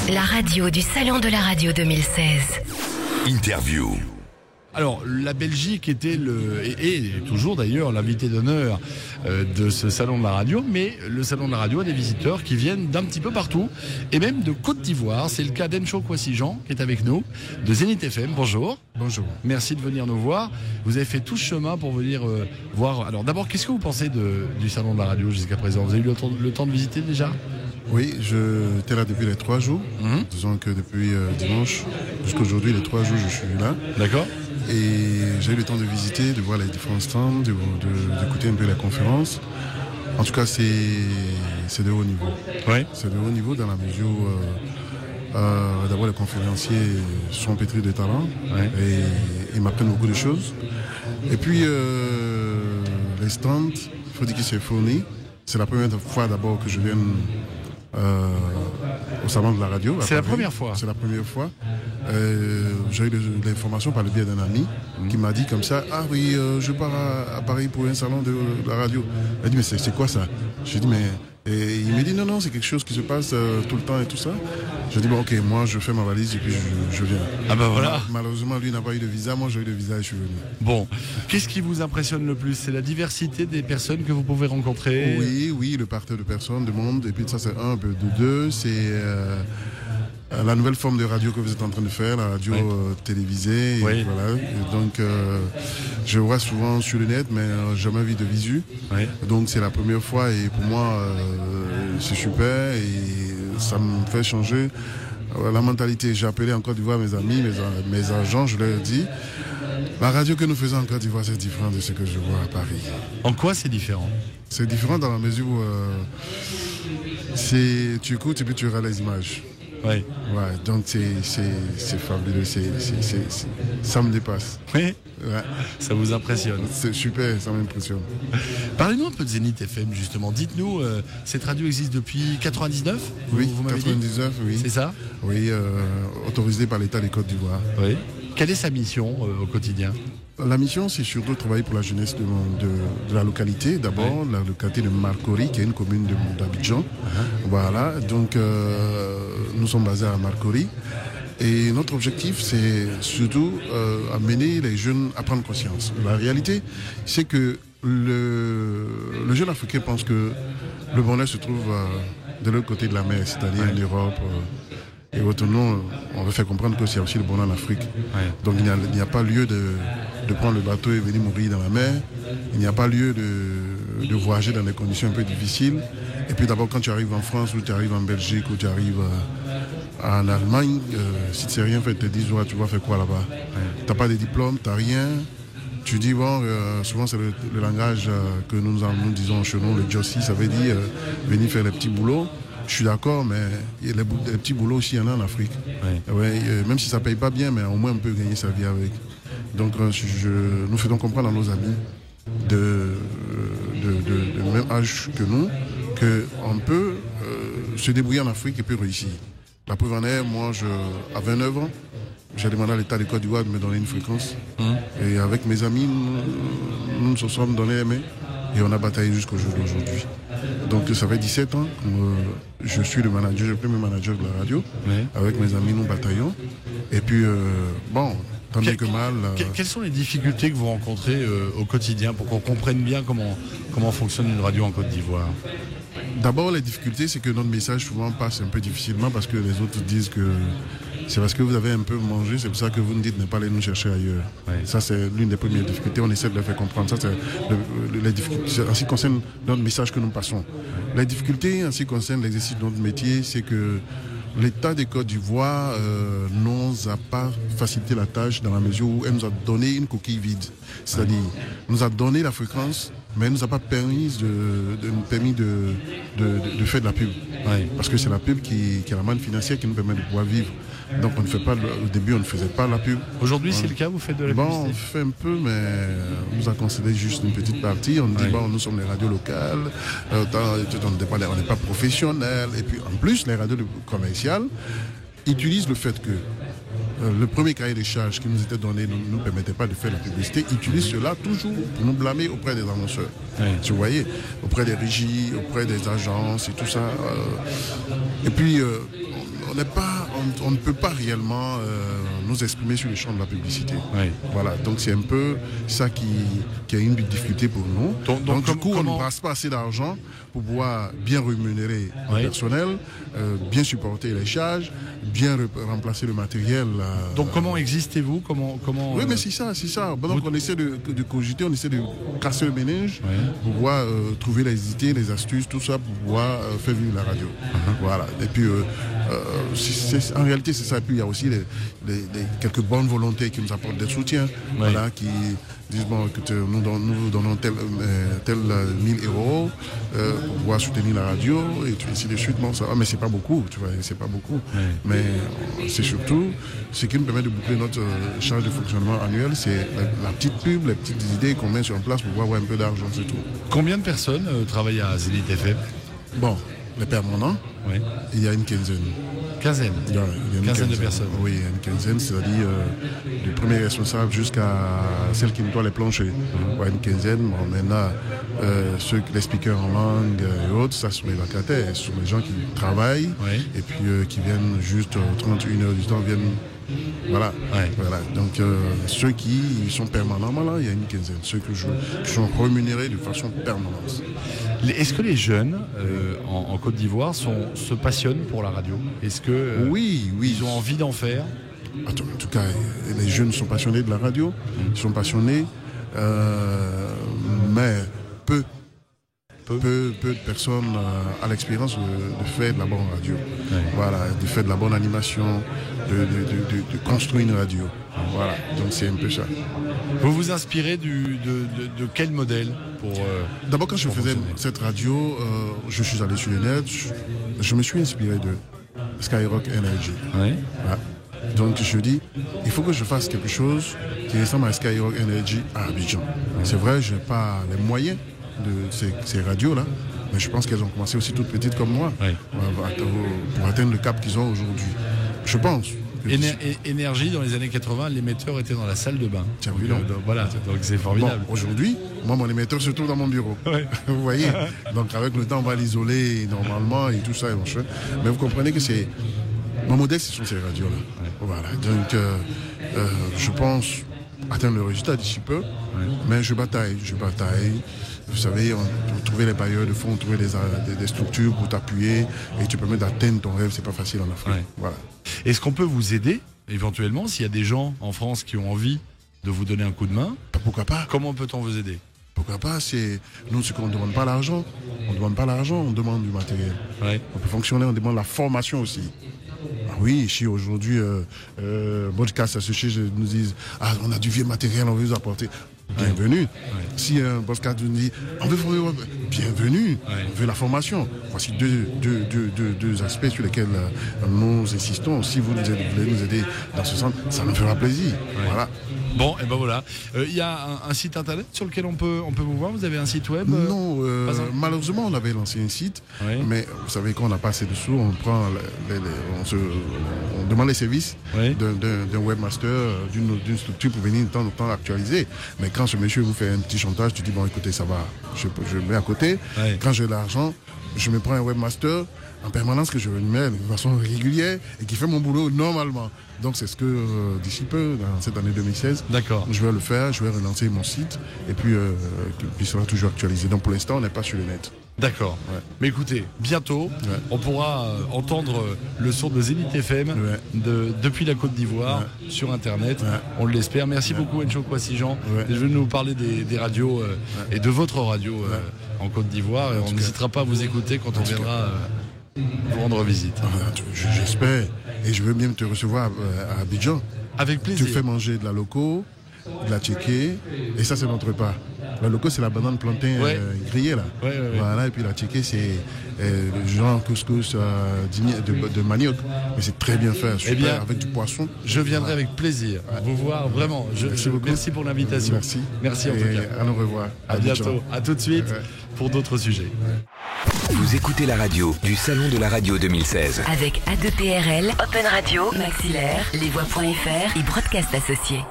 La radio du Salon de la Radio 2016. Interview. Alors, la Belgique était et toujours d'ailleurs l'invité d'honneur de ce salon de la radio, mais le salon de la radio a des visiteurs qui viennent d'un petit peu partout, et même de Côte d'Ivoire. C'est le cas d'Encho Kwasi-Jean qui est avec nous, de Zénith FM. Bonjour. Bonjour. Merci de venir nous voir. Vous avez fait tout ce chemin pour venir voir. Alors d'abord, qu'est-ce que vous pensez du salon de la radio jusqu'à présent? Vous avez eu le temps de visiter déjà? Oui, j'étais là depuis les 3 jours. Disons que depuis dimanche jusqu'à aujourd'hui, les 3 jours, je suis là. D'accord. Et j'ai eu le temps de visiter, de voir les différents stands, d'écouter un peu la conférence. En tout cas, c'est de haut niveau. Ouais. C'est de haut niveau dans la mesure où d'abord les conférenciers sont pétris de talent, ouais, et ils m'apprennent beaucoup de choses. Et puis les stands, il faut dire qu'ils sont fournis. C'est la première fois d'abord que je viens au salon de la radio. C'est la première fois. C'est la première fois. J'ai eu l'information par le biais d'un ami qui m'a dit comme ça: ah oui, je pars à Paris pour un salon de la radio. Il a dit: mais c'est quoi ça? J'ai dit: mais... Et il m'a dit: non, c'est quelque chose qui se passe tout le temps et tout ça. J'ai dit: bon, ok, moi je fais ma valise et puis je viens. Ah ben voilà. Malheureusement, lui n'a pas eu de visa, moi j'ai eu le visa et je suis venu. Bon, qu'est-ce qui vous impressionne le plus? C'est la diversité des personnes que vous pouvez rencontrer? Oui, le parterre de personnes, de monde. Et puis ça, c'est un peu de deux. C'est la nouvelle forme de radio que vous êtes en train de faire, la radio télévisée. Et oui. Voilà. Et donc, je vois souvent sur le net, mais jamais vu de visu. Oui. Donc, c'est la première fois et pour moi, c'est super et ça me fait changer la mentalité. J'ai appelé en Côte d'Ivoire mes amis, mes agents, je leur ai dit: la radio que nous faisons en Côte d'Ivoire, c'est différent de ce que je vois à Paris. En quoi c'est différent? C'est différent dans la mesure où tu écoutes et puis tu regardes les images. Ouais. Ouais, donc c'est fabuleux, ça me dépasse. Oui. Ouais. Ça vous impressionne? C'est super, ça m'impressionne. Parlez-nous un peu de Zénith FM justement. Dites-nous, cette radio existe depuis 99? Oui, vous m'avez 99, dit? Oui. C'est ça? Oui, autorisé par l'État des Côtes d'Ivoire. Oui. Quelle est sa mission au quotidien? La mission, c'est surtout de travailler pour la jeunesse de la localité. D'abord, la localité de Marcory, qui est une commune d'Abidjan. Voilà, donc nous sommes basés à Marcory. Et notre objectif, c'est surtout amener les jeunes à prendre conscience. La réalité, c'est que le jeune africain pense que le bonheur se trouve de l'autre côté de la mer, c'est-à-dire en Europe. Et autrement, on veut faire comprendre que c'est aussi le bonheur en Afrique. Ouais. Donc il n'y a pas lieu de prendre le bateau et venir mourir dans la mer. Il n'y a pas lieu de voyager dans des conditions un peu difficiles. Et puis d'abord, quand tu arrives en France ou tu arrives en Belgique ou tu arrives en Allemagne, si tu sais rien faire, ils te disent: ouais, tu vas faire quoi là-bas? Tu n'as pas de diplôme, tu n'as rien. Tu dis, bon, souvent c'est le langage que nous disons chez nous, le jossi, ça veut dire venir faire les petits boulots. Je suis d'accord, mais les petits boulots aussi, il y en a en Afrique. Oui. Ouais, même si ça ne paye pas bien, mais au moins on peut gagner sa vie avec. Donc nous faisons comprendre à nos amis de même âge que nous qu'on peut se débrouiller en Afrique et puis réussir. La preuve en est, moi, à 29 ans, j'ai demandé à l'État de Côte d'Ivoire de me donner une fréquence. Et avec mes amis, nous nous sommes donné les mains et on a bataillé jusqu'au jour d'aujourd'hui. Donc ça fait 17 ans que je suis le premier manager de la radio. Oui. Avec mes amis, nous bataillons. Et puis, bon, tant bien que mal... Quelles sont les difficultés que vous rencontrez au quotidien pour qu'on comprenne bien comment fonctionne une radio en Côte d'Ivoire? D'abord, les difficultés, c'est que notre message souvent passe un peu difficilement parce que les autres disent que c'est parce que vous avez un peu mangé, c'est pour ça que vous nous dites de ne pas aller nous chercher ailleurs. Ouais. Ça, c'est l'une des premières difficultés. On essaie de le faire comprendre. Ça, c'est les difficultés en ce qui concerne notre message que nous passons. Les difficultés en ce qui concerne l'exercice de notre métier, c'est que l'État des Côtes d'Ivoire nous a pas facilité la tâche dans la mesure où elle nous a donné une coquille vide. C'est-à-dire, nous a donné la fréquence, mais elle ne nous a pas permis de faire de la pub. Ouais. Parce que c'est la pub qui est la manne financière qui nous permet de pouvoir vivre. Donc on ne fait pas, au début on ne faisait pas la pub. Aujourd'hui c'est le cas, vous faites de la publicité? Bon, on fait un peu, mais on nous a concédé juste une petite partie. On dit bon, nous sommes les radios locales, on n'est pas professionnels. Et puis en plus les radios commerciales utilisent le fait que le premier cahier des charges qui nous était donné ne nous permettait pas de faire la publicité, utilisent cela toujours pour nous blâmer auprès des annonceurs. Tu voyez, auprès des régies, auprès des agences et tout ça. Et puis on ne peut pas réellement nous exprimer sur le champ de la publicité. Oui. Voilà, donc c'est un peu ça qui a une difficulté pour nous. Donc du coup, on ne brasse pas assez d'argent pour pouvoir bien rémunérer le personnel, bien supporter les charges, bien remplacer le matériel. Donc comment existez-vous? Comment Oui, mais c'est ça. Donc on essaie de cogiter, on essaie de casser le ménage pour pouvoir trouver les idées, les astuces, tout ça pour pouvoir faire vivre la radio. Voilà. Et puis en réalité c'est ça. Et puis il y a aussi quelques bonnes volontés qui nous apportent des soutiens, voilà, qui disent bon, écoute, nous donnons tel 1000 euros pour pouvoir soutenir la radio et ainsi de suite. Bon, ça, mais c'est pas beaucoup, tu vois, c'est pas beaucoup. Mais c'est surtout ce qui nous permet de boucler notre charge de fonctionnement annuel, c'est la petite pub, les petites idées qu'on met sur place pour pouvoir avoir un peu d'argent, c'est tout. Combien de personnes travaillent à Zénith FM? Bon, les permanents, il y a une quinzaine. Quinzaine? Il y a une quinzaine de personnes. Oui, il y a une quinzaine, c'est-à-dire du premier responsable jusqu'à celle qui nettoie les planchers. Une quinzaine. Bon, maintenant, les speakers en langue et autres, ça sont les vacataires, ce sont les gens qui travaillent et puis qui viennent juste 31 heures du temps, viennent. Voilà. Donc ceux qui sont permanents, là, il y a une quinzaine. Ceux qui sont rémunérés de façon permanente. Est-ce que les jeunes en Côte d'Ivoire se passionnent pour la radio? Est-ce que oui, ils ont envie d'en faire? En tout cas, les jeunes sont passionnés de la radio. Ils sont passionnés, mais peu de personnes à l'expérience de faire de la bonne radio. Voilà, de faire de la bonne animation, de construire une radio. Voilà, donc c'est un peu ça. Vous vous inspirez de quel modèle pour D'abord, quand je faisais cette radio, je suis allé sur le net, je me suis inspiré de Skyrock Energy. Voilà. Donc je dis, il faut que je fasse quelque chose qui ressemble à Skyrock Energy à Abidjan. C'est vrai, je n'ai pas les moyens de ces radios-là, mais je pense qu'elles ont commencé aussi toutes petites comme moi pour atteindre le cap qu'ils ont aujourd'hui. Je pense. Énergie, dans les années 80, l'émetteur était dans la salle de bain. Tiens, oui, donc c'est formidable. Bon, aujourd'hui, moi, mon émetteur se trouve dans mon bureau. Vous voyez. Donc avec le temps, on va l'isoler normalement et tout ça. Mais vous comprenez que c'est... Mon modèle, ce sont ces radios-là. Voilà. Donc, je pense atteindre le résultat d'ici peu, mais je bataille. Vous savez, pour trouver les bailleurs de fonds, trouver des structures pour t'appuyer et tu permets d'atteindre ton rêve, c'est pas facile en Afrique. Voilà. Est-ce qu'on peut vous aider, éventuellement, s'il y a des gens en France qui ont envie de vous donner un coup de main? Pourquoi pas? Comment peut-on vous aider? Pourquoi pas? Nous, ce qu'on ne demande pas l'argent. On ne demande pas l'argent, on demande du matériel. On peut fonctionner, on demande la formation aussi. Oui, ici aujourd'hui, Podcast Associé nous disent on a du vieux matériel, on veut vous apporter. Bienvenue. Si un podcast nous dit on veut former, bienvenue. On veut la formation. Voici deux aspects sur lesquels nous insistons. Si vous voulez nous aider dans ce sens, ça nous fera plaisir. Voilà. Bon, et ben voilà. Il y a un site internet sur lequel on peut vous voir. Vous avez un site web? Non, malheureusement, on avait lancé un site, mais vous savez qu'on n'a pas assez de sous. On prend, on demande les services d'un webmaster, d'une structure pour venir de temps en temps actualiser. Mais quand ce monsieur vous fait un petit chantage, tu dis bon, écoutez, ça va, je mets à côté. Quand j'ai l'argent, je me prends un webmaster en permanence que je mets de façon régulière et qui fait mon boulot normalement. Donc c'est ce que d'ici peu, dans cette année 2016, je vais le faire, je vais relancer mon site et puis il sera toujours actualisé. Donc pour l'instant, on n'est pas sur le net. D'accord. Mais écoutez, bientôt, on pourra entendre le son de Zénith FM depuis la Côte d'Ivoire sur Internet. On l'espère. Merci beaucoup, Encho Kwasi-Jean. Je vais nous parler des radios et de votre radio en Côte d'Ivoire. On n'hésitera pas à vous écouter quand on viendra vous rendre visite. J'espère. Et je veux bien te recevoir à Abidjan. Avec plaisir. Tu fais manger de la loco, de la tchéké, et ça c'est notre repas. La loco c'est la banane plantain grillée là. Voilà, et puis la tchéké c'est le genre couscous de manioc. Mais c'est très bien fait, super, avec du poisson. Je viendrai avec plaisir vous voir vraiment. Merci pour l'invitation. Merci en tout cas. À nous revoir. À bientôt. À tout de suite pour d'autres sujets. Vous écoutez la radio du Salon de la Radio 2016. Avec A2PRL, Open Radio, Maxillaire, Lesvoix.fr et Broadcast Associés.